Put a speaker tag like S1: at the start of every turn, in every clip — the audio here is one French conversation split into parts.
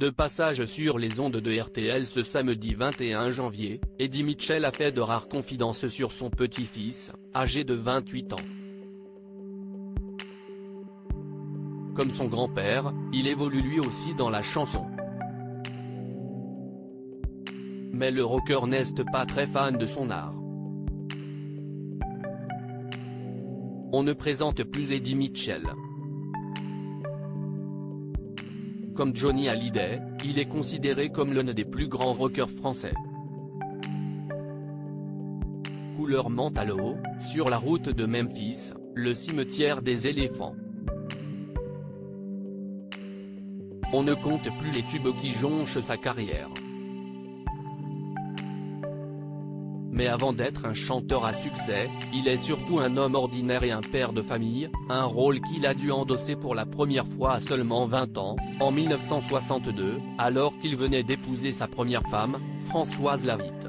S1: De passage sur les ondes de RTL ce samedi 21 janvier, Eddie Mitchell a fait de rares confidences sur son petit-fils, âgé de 28 ans. Comme son grand-père, il évolue lui aussi dans la chanson. Mais le rocker n'est pas très fan de son art. On ne présente plus Eddie Mitchell. Comme Johnny Hallyday, il est considéré comme l'un des plus grands rockers français. Couleur Mentalo, sur la route de Memphis, le cimetière des éléphants. On ne compte plus les tubes qui jonchent sa carrière. Mais avant d'être un chanteur à succès, il est surtout un homme ordinaire et un père de famille, un rôle qu'il a dû endosser pour la première fois à seulement 20 ans, en 1962, alors qu'il venait d'épouser sa première femme, Françoise Lavitte.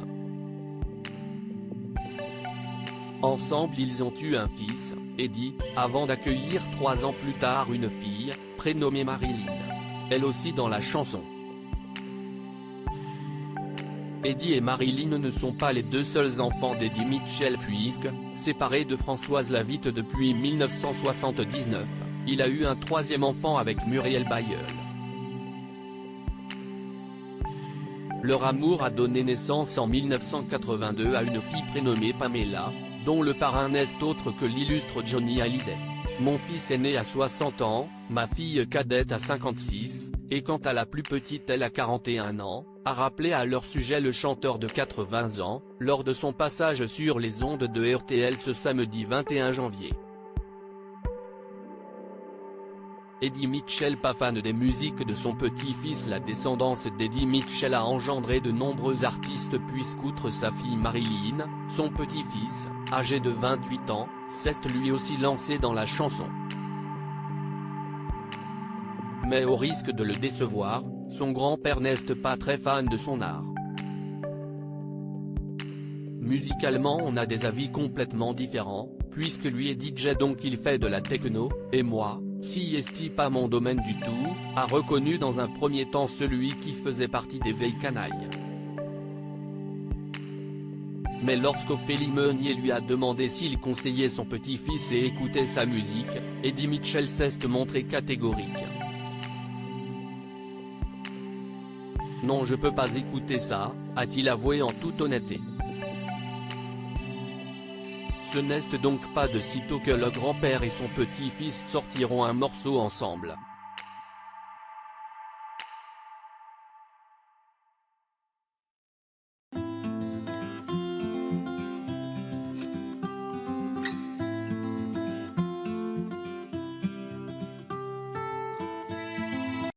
S1: Ensemble ils ont eu un fils, Eddie, avant d'accueillir 3 ans plus tard une fille, prénommée Marilyn, elle aussi dans la chanson. Eddie et Marilyn ne sont pas les deux seuls enfants d'Eddie Mitchell puisque, séparé de Françoise Lavitte depuis 1979, il a eu un 3e enfant avec Muriel Bayeul. Leur amour a donné naissance en 1982 à une fille prénommée Pamela, dont le parrain n'est autre que l'illustre Johnny Hallyday. Mon fils est né à 60 ans, ma fille cadette à 56, et quant à la plus petite elle a 41 ans, a rappelé à leur sujet le chanteur de 80 ans, lors de son passage sur les ondes de RTL ce samedi 21 janvier. Eddie Mitchell pas fan des musiques de son petit-fils. La descendance d'Eddie Mitchell a engendré de nombreux artistes puisqu'outre sa fille Marilyn, son petit-fils, âgé de 28 ans, s'est lui aussi lancé dans la chanson. Mais au risque de le décevoir, son grand-père n'est pas très fan de son art. Musicalement on a des avis complètement différents, puisque lui est DJ donc il fait de la techno, et moi, si est pas mon domaine du tout, a reconnu dans un premier temps celui qui faisait partie des vieilles canailles. Mais lorsqu'Ophélie Meunier lui a demandé s'il conseillait son petit-fils et écoutait sa musique, Eddie Mitchell s'est montré catégorique. Non, je peux pas écouter ça, a-t-il avoué en toute honnêteté. Ce n'est donc pas de sitôt que le grand-père et son petit-fils sortiront un morceau ensemble.